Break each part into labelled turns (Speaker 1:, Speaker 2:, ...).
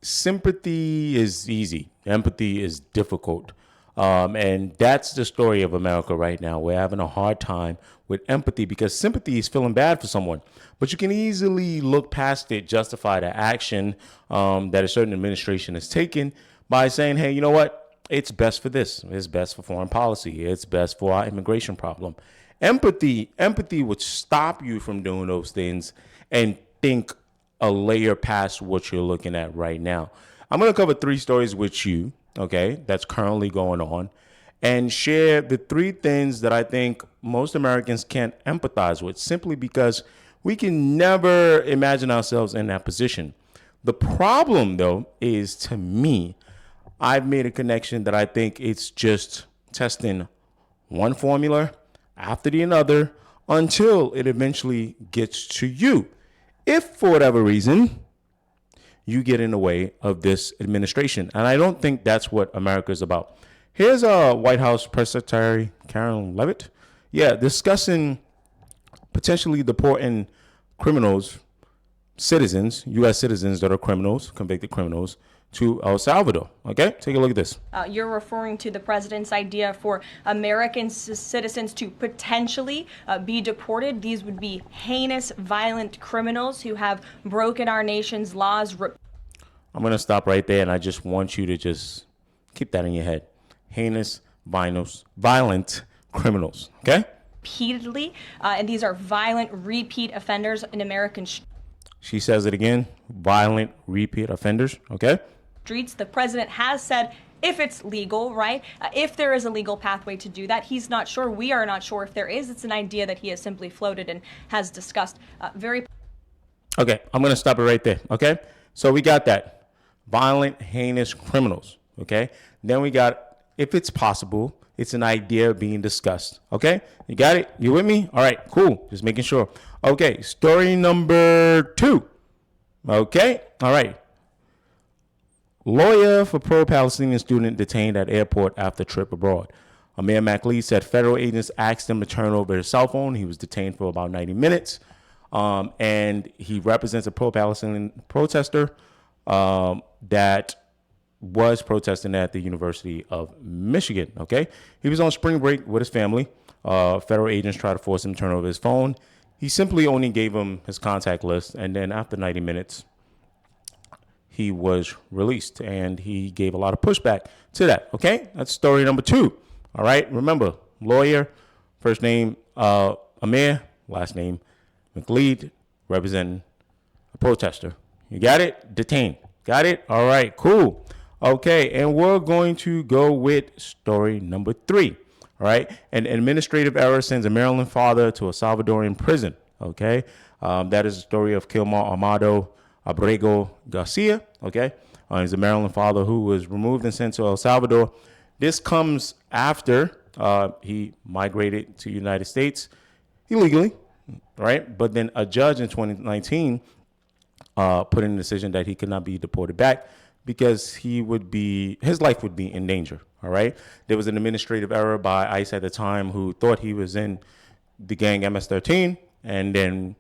Speaker 1: sympathy is easy. Empathy is difficult. And that's the story of America right now. We're having a hard time with empathy because sympathy is feeling bad for someone. But you can easily look past it, justify the action that a certain administration has taken by saying, hey, you know what? It's best for this. It's best for foreign policy. It's best for our immigration problem. Empathy would stop you from doing those things and think a layer past what you're looking at right now. I'm going to cover 3 stories with you, okay, that's currently going on, and share the 3 things that I think most Americans can't empathize with simply because we can never imagine ourselves in that position. The problem, though, is to me, I've made a connection that I think it's just testing one formula after the another until it eventually gets to you. If for whatever reason you get in the way of this administration. And I don't think that's what America is about. Here's White House Press Secretary Karen Leavitt, discussing potentially deporting criminals, citizens, U.S. citizens that are criminals, convicted criminals, to El Salvador. Okay, take a look at this.
Speaker 2: You're referring to the president's idea for American citizens to potentially be deported. These would be heinous, violent criminals who have broken our nation's laws.
Speaker 1: I'm going to stop right there, and I just want you to just keep that in your head. Heinous, violent criminals. Okay?
Speaker 2: Repeatedly, and these are violent repeat offenders in American
Speaker 1: She says it again. Violent repeat offenders. Okay?
Speaker 2: Streets. The president has said if it's legal, right? If there is a legal pathway to do that, he's not sure. We are not sure if there is. It's an idea that he has simply floated and has discussed very.
Speaker 1: Okay, I'm going to stop it right there. Okay, so we got that. Violent, heinous criminals. Okay, then we got, if it's possible, it's an idea being discussed. Okay, you got it? You with me? All right, cool. Just making sure. Okay, story number 2. Okay, all right. Lawyer for pro-Palestinian student detained at airport after trip abroad. Amir MacLeod said federal agents asked him to turn over his cell phone. He was detained for about 90 minutes. And he represents a pro-Palestinian protester that was protesting at the University of Michigan. Okay, he was on spring break with his family. Federal agents tried to force him to turn over his phone. He simply only gave him his contact list, and then after 90 minutes, he was released, and he gave a lot of pushback to that. Okay, that's story number 2. All right, remember, lawyer, first name Amir, last name MacLeod, representing a protester. You got it? Detained. Got it? All right, cool. Okay, and we're going to go with story number 3. All right, an administrative error sends a Maryland father to a Salvadorian prison. Okay, that is the story of Kilmar Amado Abrego Garcia. Okay, he's a Maryland father who was removed and sent to El Salvador. This comes after he migrated to the United States illegally, right? But then a judge in 2019 put in a decision that he could not be deported back because his life would be in danger. All right. There was an administrative error by ICE at the time who thought he was in the gang MS-13, and then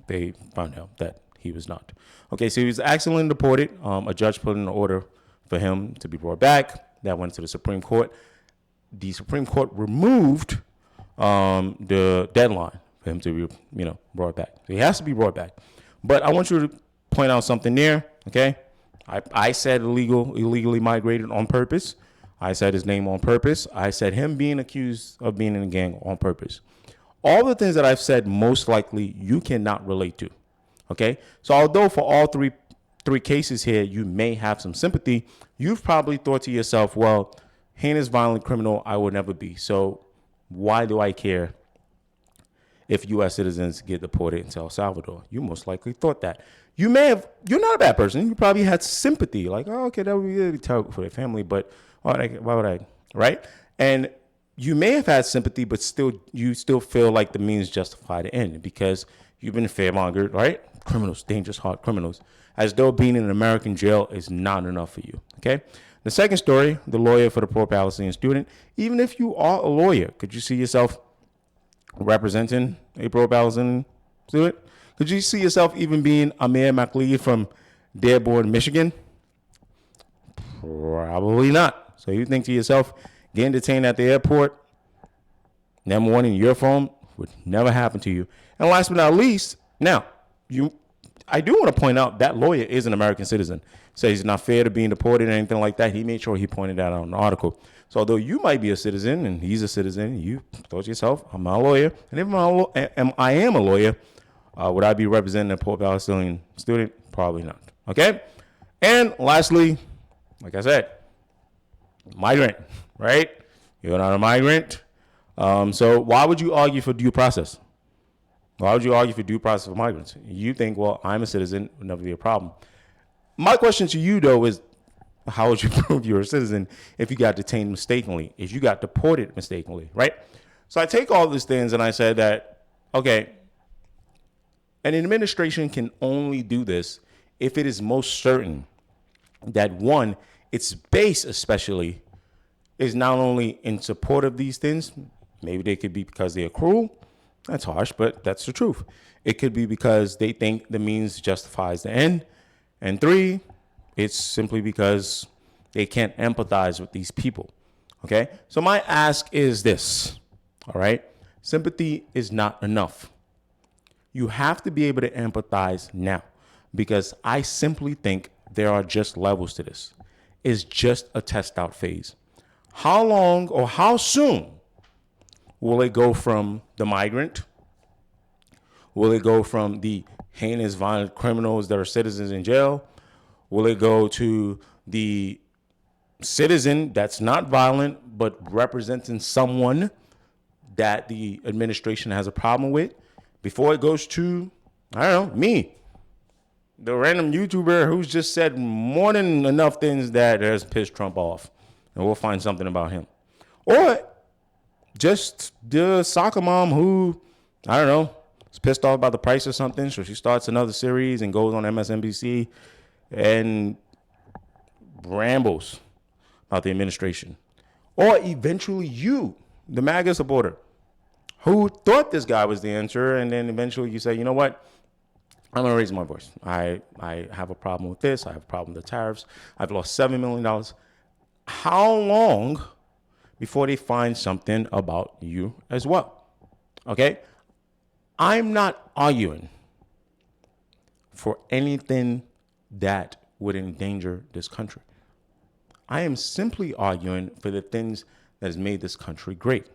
Speaker 1: they found out that he was not. Okay, so he was accidentally deported. A judge put in an order for him to be brought back. That went to the Supreme Court. The Supreme Court removed the deadline for him to be, brought back. So he has to be brought back. But I want you to point out something there. Okay, I said illegally migrated on purpose. I said his name on purpose. I said him being accused of being in a gang on purpose. All the things that I've said, most likely you cannot relate to. Okay, so although for all three cases here, you may have some sympathy, you've probably thought to yourself, well, heinous violent criminal, I will never be. So why do I care if U.S. citizens get deported into El Salvador? You most likely thought that. You're not a bad person. You probably had sympathy, like, oh, okay, that would be really terrible for their family, but why would I, right? And you may have had sympathy, but you still feel like the means justify the end because you've been fear-mongered, right? Criminals, dangerous, hard criminals, as though being in an American jail is not enough for you, okay? The second story, the lawyer for the pro-Palestinian student. Even if you are a lawyer, could you see yourself representing a pro-Palestinian student? Could you see yourself even being Amir MacLeod from Dearborn, Michigan? Probably not. So you think to yourself, getting detained at the airport, number one, in your phone would never happen to you. And last but not least, now, I do want to point out that lawyer is an American citizen. So he's not fair to being deported or anything like that. He made sure he pointed that out in the article. So although you might be a citizen and he's a citizen, you thought to yourself, I'm not a lawyer. And if I am a lawyer, would I be representing a poor Palestinian student? Probably not. Okay? And lastly, like I said, migrant, right? You're not a migrant. So why would you argue for due process? Why would you argue for due process for migrants? You think, well, I'm a citizen, would never be a problem. My question to you, though, is how would you prove you're a citizen if you got detained mistakenly, if you got deported mistakenly, right? So I take all these things and I said that, okay, an administration can only do this if it is most certain that, one, its base especially is not only in support of these things, maybe they could be because they're cruel. That's harsh, but that's the truth. It could be because they think the means justifies the end. And three, it's simply because they can't empathize with these people. Okay? So my ask is this, all right? Sympathy is not enough. You have to be able to empathize now, because I simply think there are just levels to this. It's just a test out phase. How long or how soon will it go from the migrant? Will it go from the heinous violent criminals that are citizens in jail? Will it go to the citizen that's not violent but representing someone that the administration has a problem with, before it goes to, I don't know, me, the random YouTuber who's just said more than enough things that has pissed Trump off, and we'll find something about him? Or just the soccer mom who, I don't know, is pissed off about the price or something, so she starts another series and goes on MSNBC and rambles about the administration. Or eventually you, the MAGA supporter, who thought this guy was the answer, and then eventually you say, you know what, I'm going to raise my voice. I have a problem with this. I have a problem with the tariffs. I've lost $7 million. How long before they find something about you as well? Okay? I'm not arguing for anything that would endanger this country. I am simply arguing for the things that has made this country great,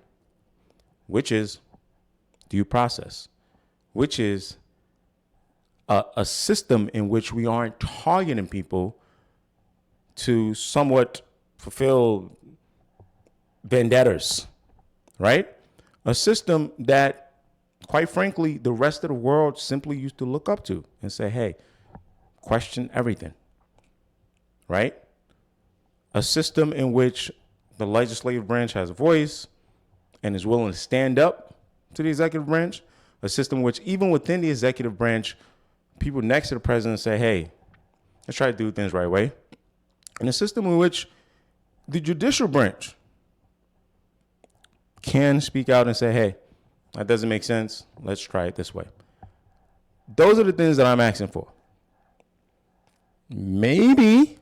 Speaker 1: which is due process, which is a system in which we aren't targeting people to somewhat fulfill vendettas, right? A system that, quite frankly, the rest of the world simply used to look up to and say, hey, question everything, right? A system in which the legislative branch has a voice and is willing to stand up to the executive branch. A system in which, even within the executive branch, people next to the president say, hey, let's try to do things the right way. And a system in which the judicial branch can speak out and say, hey, that doesn't make sense. Let's try it this way. Those are the things that I'm asking for. Maybe,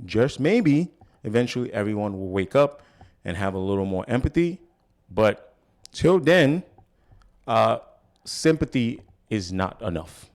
Speaker 1: just maybe, eventually everyone will wake up and have a little more empathy. But till then, sympathy is not enough.